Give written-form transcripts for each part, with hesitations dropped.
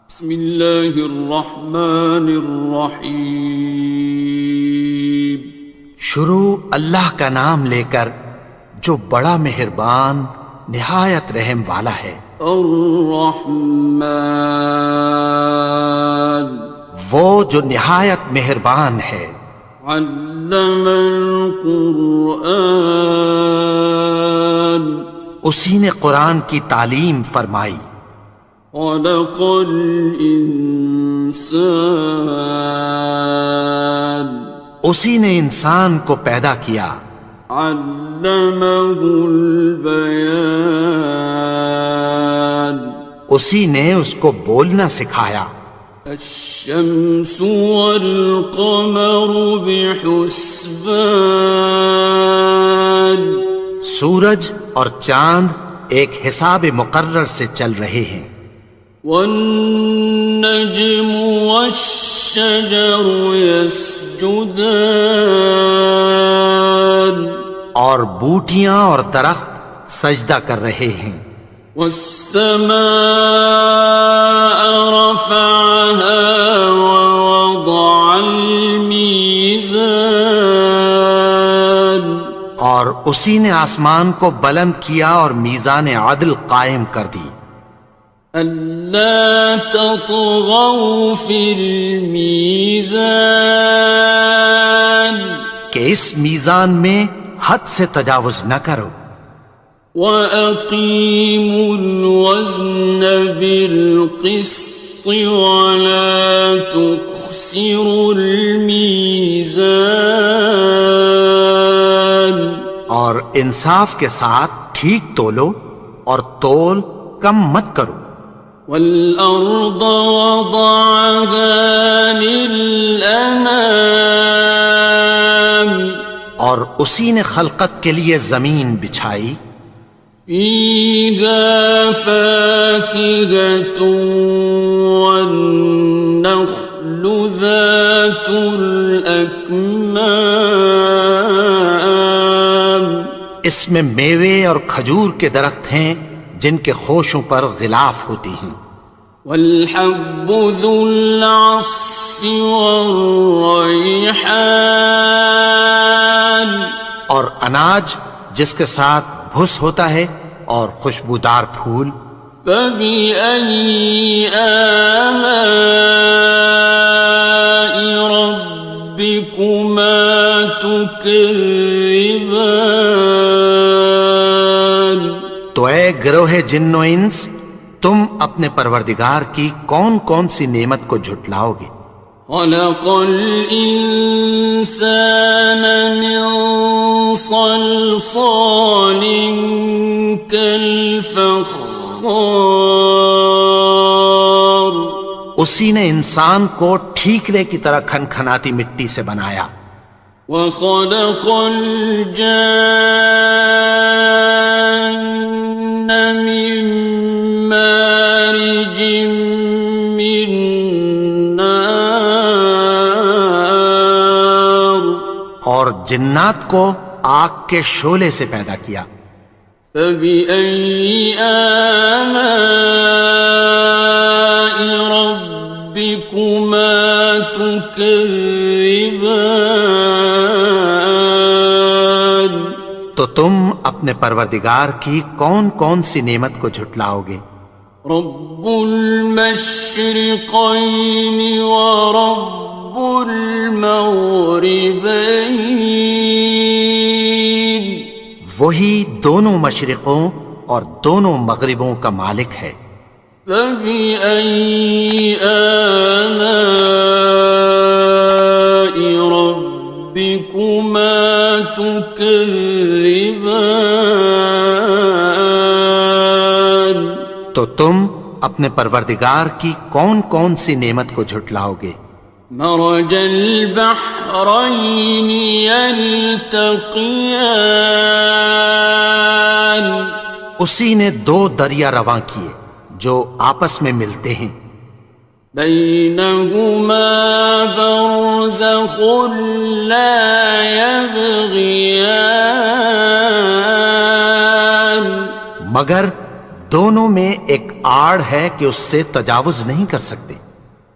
بسم اللہ الرحمن الرحیم۔ شروع اللہ کا نام لے کر جو بڑا مہربان نہایت رحم والا ہے۔ الرحمن، وہ جو نہایت مہربان ہے۔ علم القرآن، اسی نے قرآن کی تعلیم فرمائی۔ خلق الانسان، اسی نے انسان کو پیدا کیا۔ علمہ البیان، اسی نے اس کو بولنا سکھایا۔ الشمس والقمر بحسبان، سورج اور چاند ایک حساب مقرر سے چل رہے ہیں۔ والنجم والشجر يسجدان، اور بوٹیاں اور درخت سجدہ کر رہے ہیں۔ والسماء رفعها ووضع الميزان، اور اسی نے آسمان کو بلند کیا اور میزان عدل قائم کر دی۔ ألا تطغوا في الميزان، کہ اس میزان میں حد سے تجاوز نہ کرو۔ وَأَقِيمُوا الْوَزْنَ بِالْقِسْطِ وَلَا تُخْسِرُوا الْمِيزَانَ، اور انصاف کے ساتھ ٹھیک تولو اور تول کم مت کرو۔ وَالْأَرْضَ وَضَعَهَا لِلْأَنَامِ، اور اسی نے خلقت کے لیے زمین بچھائی۔ فِيهَا فَاكِهَةٌ وَالنَّخْلُ ذَاتُ الْأَكْمَامِ، اس میں میوے اور کھجور کے درخت ہیں جن کے خوشوں پر غلاف ہوتی ہیں۔ وَالْحَبُّ ذُو الْعَصْفِ وَالرَّيْحَانِ، اور اناج جس کے ساتھ بھس ہوتا ہے اور خوشبودار پھول۔ فَبِأَيِّ آلَاءِ رَبِّكُمَا تُكَذِّبَانِ، تو اے گروہ جن و انس، تم اپنے پروردگار کی کون کون سی نعمت کو جھٹلاؤ گے؟ خَلَقَ الْإِنسَانَ مِنْ صَلْصَالٍ كَالْفَخَّارِ، اسی نے انسان کو ٹھیکرے کی طرح کھنکھناتی مٹی سے بنایا۔ وَخَلَقَ الْجَانَّ مِن مَّارِجٍ مِّن نَّارٍ، اور جنات کو آگ کے شعلے سے پیدا کیا۔ فَبِأَيِّ آلَاءِ رَبِّكُمَا تُكَذِّبَانِ، تو تم اپنے پروردگار کی کون کون سی نعمت کو جھٹلاؤ گے؟ رب المشرقين ورب المغربين، وہی دونوں مشرقوں اور دونوں مغربوں کا مالک ہے۔ فَبِأَيِّ آلَاءِ رَبِّكُمَا تُكَذِّبَانِ، تو تم اپنے پروردگار کی کون کون سی نعمت کو جھٹلاؤ گے؟ مرج البحرين يلتقيان، اسی نے دو دریا رواں کیے جو آپس میں ملتے ہیں۔ بينهما برزخ لا يبغيان، مگر دونوں میں ایک آڑ ہے کہ اس سے تجاوز نہیں کر سکتے.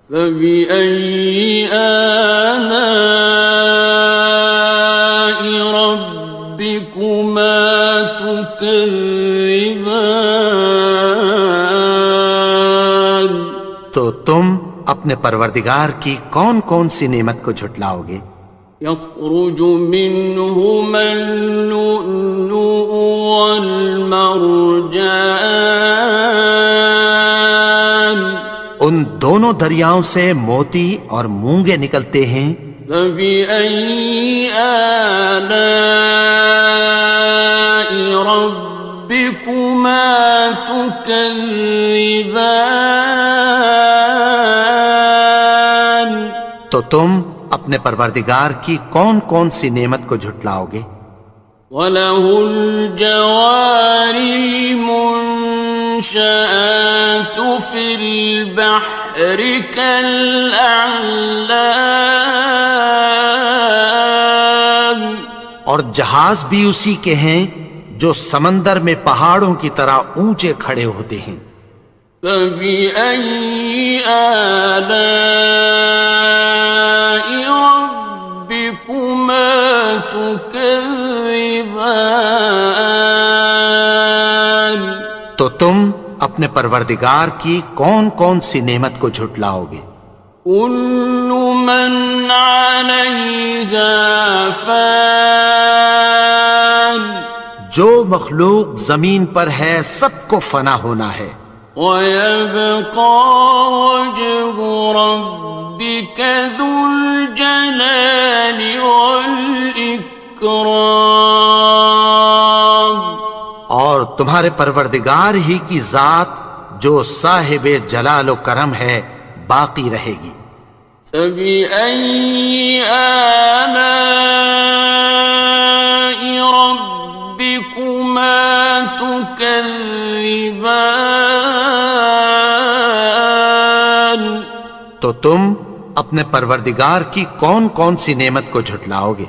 فبأي آلاء ربكما تكذبان. تو تم اپنے پروردگار کی کون کون سی نعمت کو جھٹلاؤ گے؟ يخرج منهما اللؤلؤ والمرجان. ان دونوں دریاؤں سے موتی اور مونگے نکلتے ہیں. فبأي آلاء ربكما تكذبان. تو تم اپنے پروردگار کی کون کون سی نعمت کو جھٹلاؤ گے؟ وَلَهُ الْجَوَارِ الْمُنشَآتُ فِي الْبَحْرِ كَالْأَعْلَامِ. اور جہاز بھی اسی کے ہیں جو سمندر میں پہاڑوں کی طرح اونچے کھڑے ہوتے ہیں. فَبِأَيِّ آلَاءِ رَبِّكُمَا تُكَذِّبَانِ. تو تم اپنے پروردگار کی کون کون سی نعمت کو جھٹلاؤ گے؟ كُلُّ مَنْ عَلَيْهَا فَانٍ. جو مخلوق زمین پر ہے سب کو فنا ہونا ہے. وَيَبْقَى وَجْهُ رَبِّكَ ذُو الْجَلَالِ وَالْإِكْرَامِ. اور تمہارے پروردگار ہی کی ذات جو صاحب جلال و کرم ہے باقی رہے گی. فَبِأَيِّ آلَاءِ رَبِّكُمَا تُكَذِّبَانِ. تو تم اپنے پروردگار کی کون کون سی نعمت کو جھٹلاؤ گے؟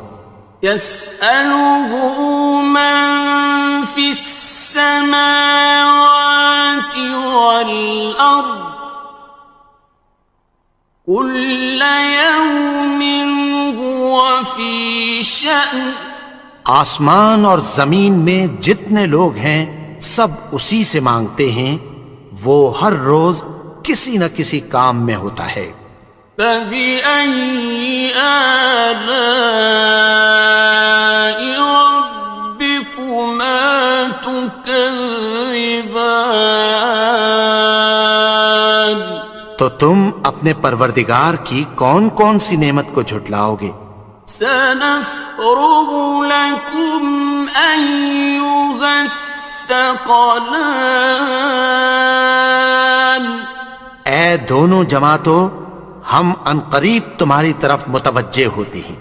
يَسْأَلُهُ مَن فِي السَّمَاوَاتِ وَالْأَرْضِ كُلَّ يَوْمٍ هُوَ فِي شَأْنٍ. آسمان اور زمین میں جتنے لوگ ہیں سب اسی سے مانگتے ہیں، وہ ہر روز کسی نہ کسی کام میں ہوتا ہے. فَبِأَيِّ آلَاءِ رَبِّكُمَا تُكَذِّبَانِ. تو تم اپنے پروردگار کی کون کون سی نعمت کو جھٹلاؤ گے؟ سَنَفْرُغُ لَكُمْ أَيُّهَ الثَّقَلَانِ. اے دونوں جماعتوں، ہم عنقریب تمہاری طرف متوجہ ہوتے ہیں.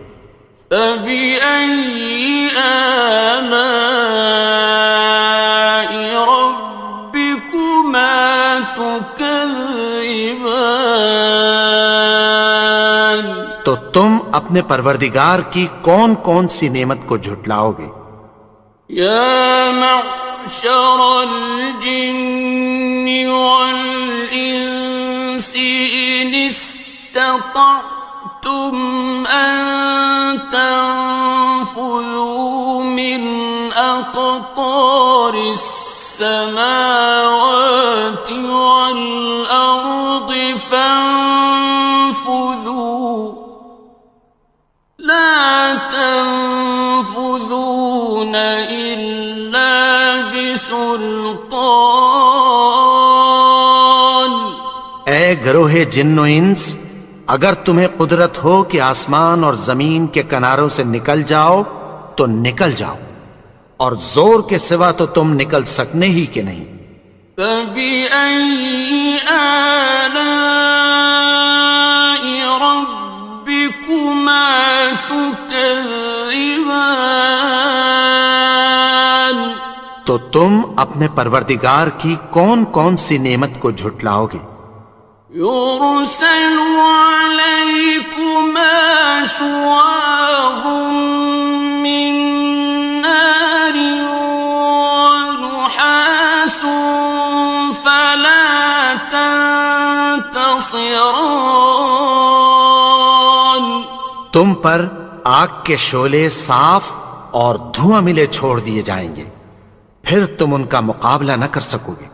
فَبِأَيِّ آلَاءِ رَبِّكُمَا تُكَذِّبَانِ. تو تم اپنے پروردگار کی کون کون سی نعمت کو جھٹلاؤ گے؟ يَا مَعْشَرَ الْجِنِّ وَالْإِنسِ إِنِ اسْتَطَعْتُمْ أَن تَنفُذُوا مِنْ أَقْطَارِ السَّمَاوَاتِ وَالْأَرْضِ فَانفُذُوا لَا تَنفُذُونَ إِلَّا بِسُلْطَانٍ. اے گروہ جن و انس، اگر تمہیں قدرت ہو کہ آسمان اور زمین کے کناروں سے نکل جاؤ تو نکل جاؤ، اور زور کے سوا تو تم نکل سکنے ہی کہ نہیں. فَبِأَيِّ آلَاءِ رَبِّكُمَا تُكَذِّبَانِ. تو تم اپنے پروردگار کی کون کون سی نعمت کو جھٹلاؤ گے؟ يُرْسَلُ عَلَيْكُمَا شُوَاظٌ مِّن نَّارٍ وَنُحَاسٌ خاصران. تم پر آگ کے شعلے صاف اور دھواں ملے چھوڑ دیے جائیں گے، پھر تم ان کا مقابلہ نہ کر سکو گے۔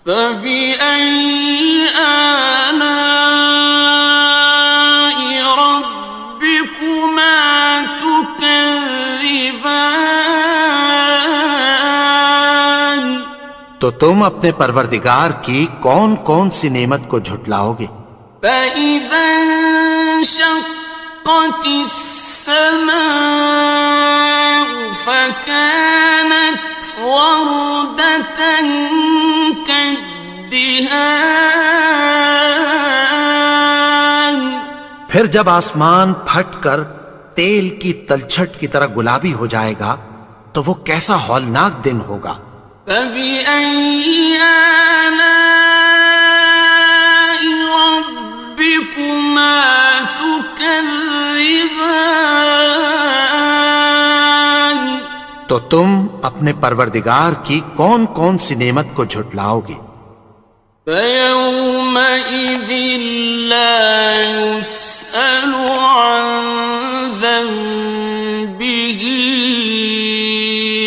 فبأي آلاء ربكما تكذبان. تو تم اپنے پروردگار کی کون کون سی نعمت کو جھٹلاؤ گے؟ فإذا انشقت السماء فكانت وردة كالدهان. پھر جب آسمان پھٹ کر تیل کی تلچھٹ کی طرح گلابی ہو جائے گا تو وہ کیسا ہولناک دن ہوگا۔ فبأي آلاء ربكما تكذبان. تو تم اپنے پروردگار کی کون کون سی نعمت کو جھٹلاؤ گے؟ فيومئذ لا يسأل عن ذنبه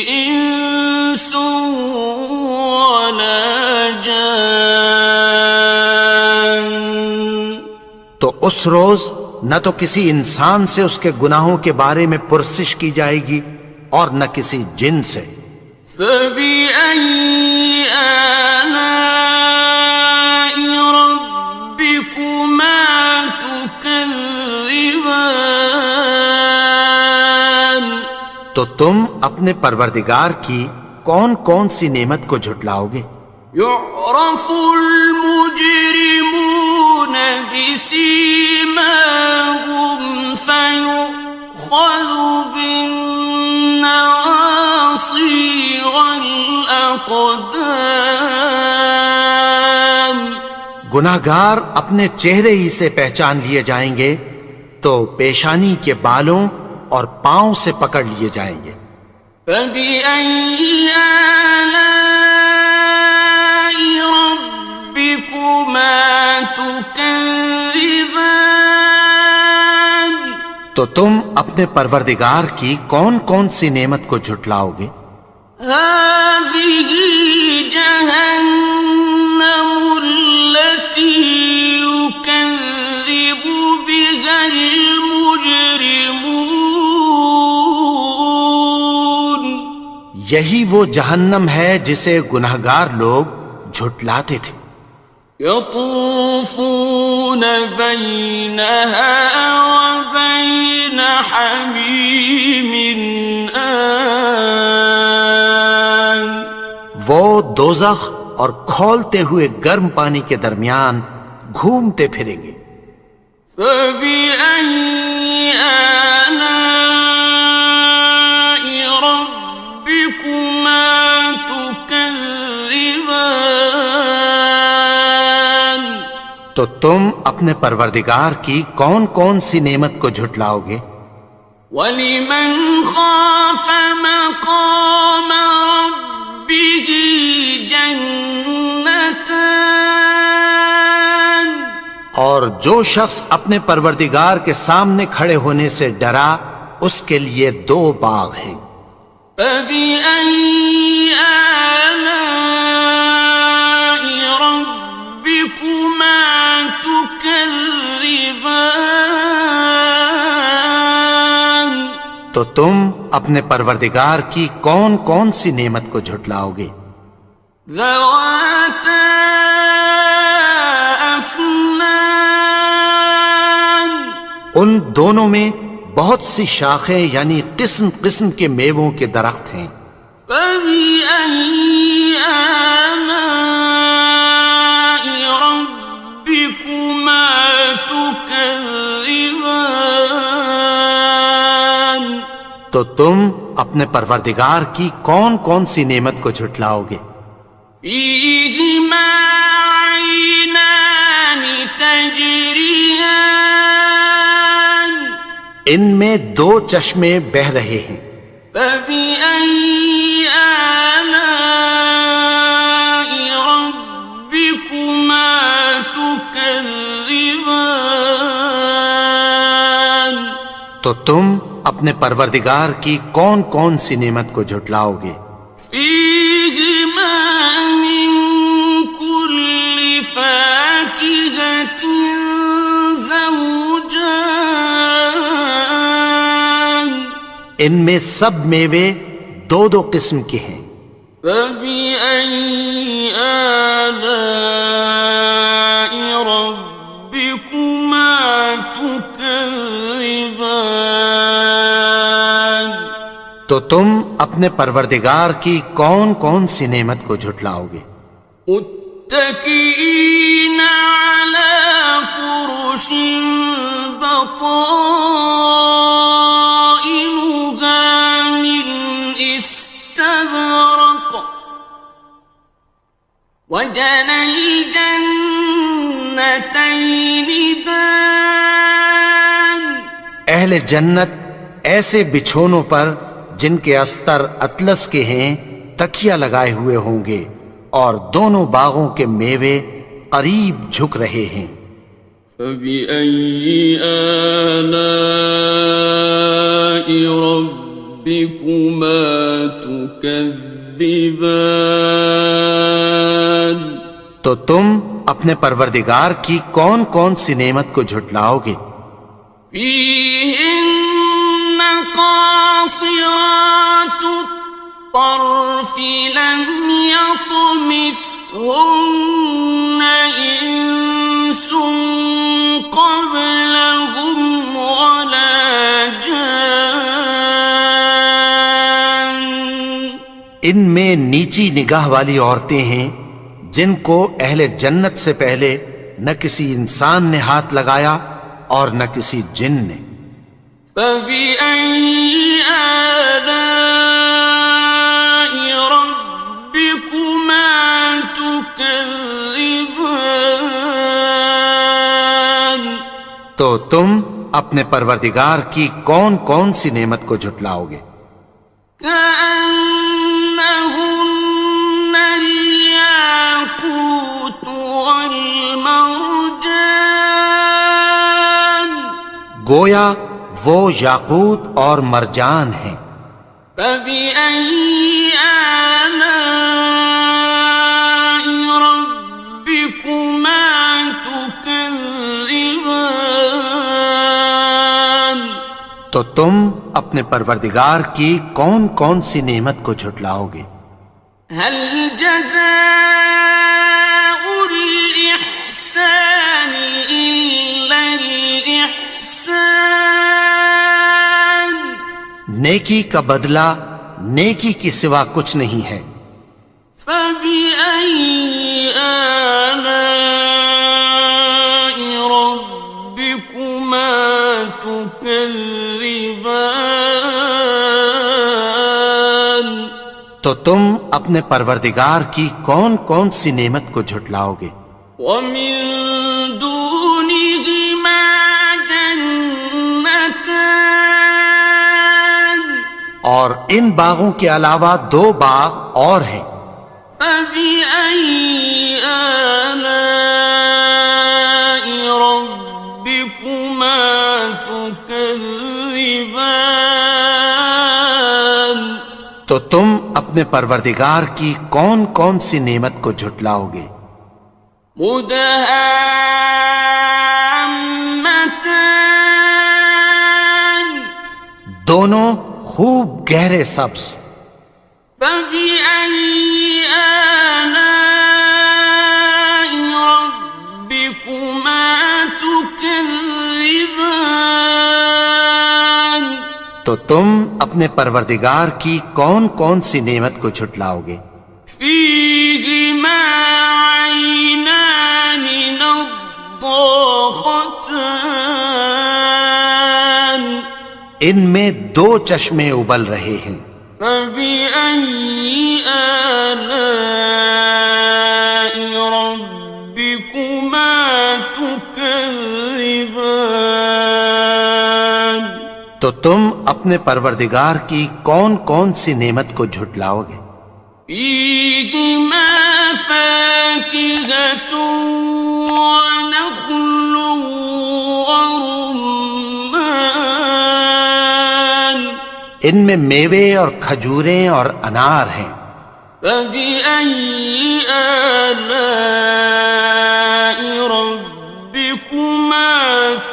إنس ولا جان. تو اس روز نہ تو کسی انسان سے اس کے گناہوں کے بارے میں پرسش کی جائے گی اور نہ کسی جن سے۔ فبأي آلاء ربكما تكذبان. تو تم اپنے پروردگار کی کون کون سی نعمت کو جھٹلاؤ گے؟ يعرف المجرمون بسيماهم فيؤخذ بالنواصي والأقدام. گناہگار اپنے چہرے ہی سے پہچان لیے جائیں گے تو پیشانی کے بالوں اور پاؤں سے پکڑ لیے جائیں گے۔ فبأي آلاء ربكما تكذبان. تو تم اپنے پروردگار کی کون کون سی نعمت کو جھٹلاؤ گے؟ هذه جهنم التي يكذب بها المجرمون. یہی وہ جہنم ہے جسے گناہگار لوگ جھٹلاتے تھے۔ يطوفون بينها وبين حميم آن. وہ دوزخ اور کھولتے ہوئے گرم پانی کے درمیان گھومتے پھریں گے۔ فبأي آلاء ربكما تكذبان. تو تم اپنے پروردگار کی کون کون سی نعمت کو جھٹلاؤ گے؟ وَلِمَنْ خَافَ مَقَامَ رَبِّهِ جَنَّتَانِ. اور جو شخص اپنے پروردگار کے سامنے کھڑے ہونے سے ڈرا اس کے لیے 2 باغ ہیں۔ فَبِأَيِّ آلَاءِ رَبِّكُمَا تُكَذِّبَانِ. تو تم اپنے پروردگار کی کون کون سی نعمت کو جھٹلاؤ گے؟ ذَوَاتَا أَفْنَانٍ. ان دونوں میں بہت سی شاخیں یعنی قسم قسم کے میووں کے درخت ہیں۔ فَبِأَيِّ آلَاءِ رَبِّكُمَا تُكَذِّبَانِ. تو تم اپنے پروردگار کی کون کون سی نعمت کو جھٹلاؤ گے؟ فِيهِمَا عَيْنَانِ تَجْرِيَانِ. ان میں 2 چشمے بہہ رہے ہیں۔ فَبِأَيِّ آلَاءِ رَبِّكُمَا تُكَذِّبَانِ. تكذبان تو تم اپنے پروردگار کی کون کون سی نعمت کو جھٹلاؤ گے؟ فيهما من كل فاكهة زوجان ان میں سب میوے دو دو قسم کے ہیں۔ فبأي آلاء ربكما تكذبان تو تم اپنے پروردگار کی کون کون سی نعمت کو جھٹلاؤ گے؟ متكئين على فرش بطائنها من استبرق وجنى الجنتين دان اہل جنت ایسے بچھونوں پر جن کے استر اطلس کے ہیں تکیہ لگائے ہوئے ہوں گے، اور دونوں باغوں کے میوے قریب جھک رہے ہیں۔ فبأي آلاء ربكما تكذبان تو تم اپنے پروردگار کی کون کون سی نعمت کو جھٹلاؤ گے؟ فيهن قاصرات الطرف لم يطمثهن إنس قبلهم ولا جان ان میں نیچی نگاہ والی عورتیں ہیں جن کو اہل جنت سے پہلے نہ کسی انسان نے ہاتھ لگایا اور نہ کسی جن نے۔ فبأي آلاء ربكما تكذبان تو تم اپنے پروردگار کی کون کون سی نعمت کو جھٹلاؤ گے؟ كأنهن الياقوت والمرجان گویا وہ یاقوت اور مرجان ہیں۔ فبأي آلاء ربكما تكذبان تو تم اپنے پروردگار کی کون کون سی نعمت کو جھٹلاؤ گے؟ هل جزاء الإحسان إلا الإحسان نیکی کا بدلہ نیکی کی سوا کچھ نہیں ہے۔ فبأي آلاء ربكما تكذبان تو تم اپنے پروردگار کی کون کون سی نعمت کو جھٹلاؤ گے؟ ومن دونهما جنتان اور ان باغوں کے علاوہ دو باغ اور ہیں۔ فبأي آلاء ربكما تكذبان تو تم اپنے پروردگار کی کون کون سی نعمت کو جھٹلاؤ گے؟ مدهامتان دونوں خوب گہرے سبز۔ فبأي آلاء ربكما تكذبان تو تم اپنے پروردگار کی کون کون سی نعمت کو جھٹلاؤ گے؟ فيهما عينان نضاختان ان میں دو چشمے ابل رہے ہیں۔ فبأي آلاء ربكما تكذبان تو تم اپنے پروردگار کی کون کون سی نعمت کو جھٹلاؤ گے؟ فيهما فاكهة ونخل ورمان ان میں میوے اور کھجوریں اور انار ہیں. فبأي آلاء ربكما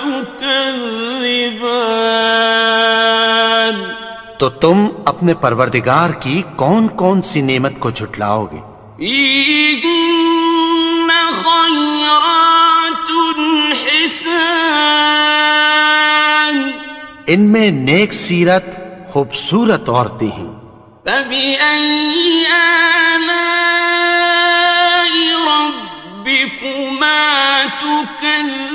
تكذبان تو تم اپنے پروردگار کی کون کون سی نعمت کو جھٹلاؤ گے؟ فيهن خيرات حسان ان میں نیک سیرت خوبصورت عورتیں ہیں. فبأي آلاء ربكما تكذبان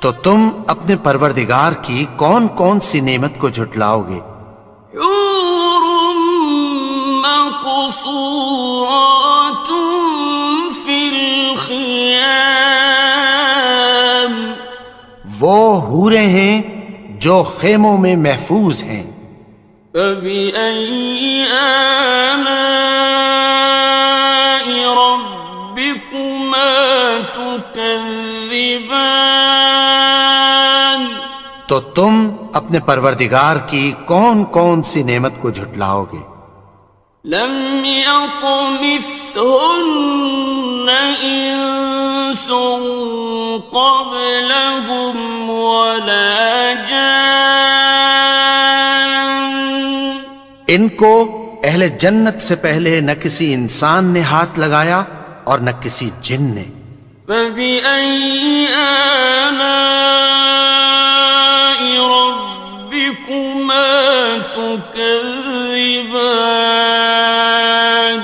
تو تم اپنے پروردگار کی کون کون سی نعمت کو جھٹلاؤ گے؟ حور مقصورات في الخيام وہ حوریں ہیں جو خیموں میں محفوظ ہیں. فبأي آلاء ربكما تكذبان تو تم اپنے پروردگار کی کون کون سی نعمت کو جھٹلاؤ گے؟ لم يطمثهن إنس قبلهم ولا جان ان کو اہل جنت سے پہلے نہ کسی انسان نے ہاتھ لگایا اور نہ کسی جن نے. فبأي آلاء ربكما تكذبان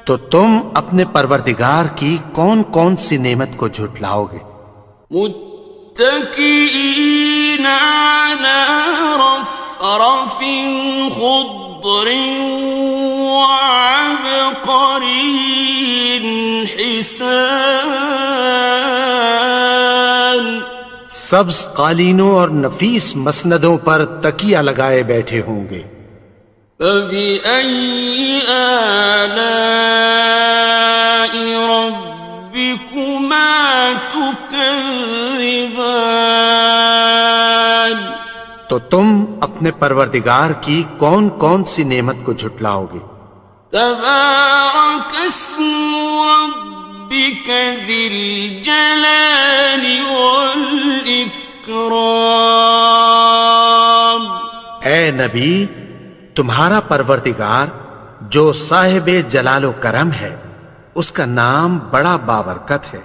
تو تم اپنے پروردگار کی کون کون سی نعمت کو جھٹلاؤ گے؟ متكئين على رفرف خضر وعبقري حسان سبز قالینوں اور نفیس مسندوں پر تکیہ لگائے بیٹھے ہوں گے. فبأي آلاء ربكما تكذبان تو تم اپنے پروردگار کی کون کون سی نعمت کو جھٹلاؤ گے؟ تبارك اسم ربك ذي الجلال والإكرام اے نبی، تمہارا پروردگار جو صاحب جلال و کرم ہے، اس کا نام بڑا بابرکت ہے.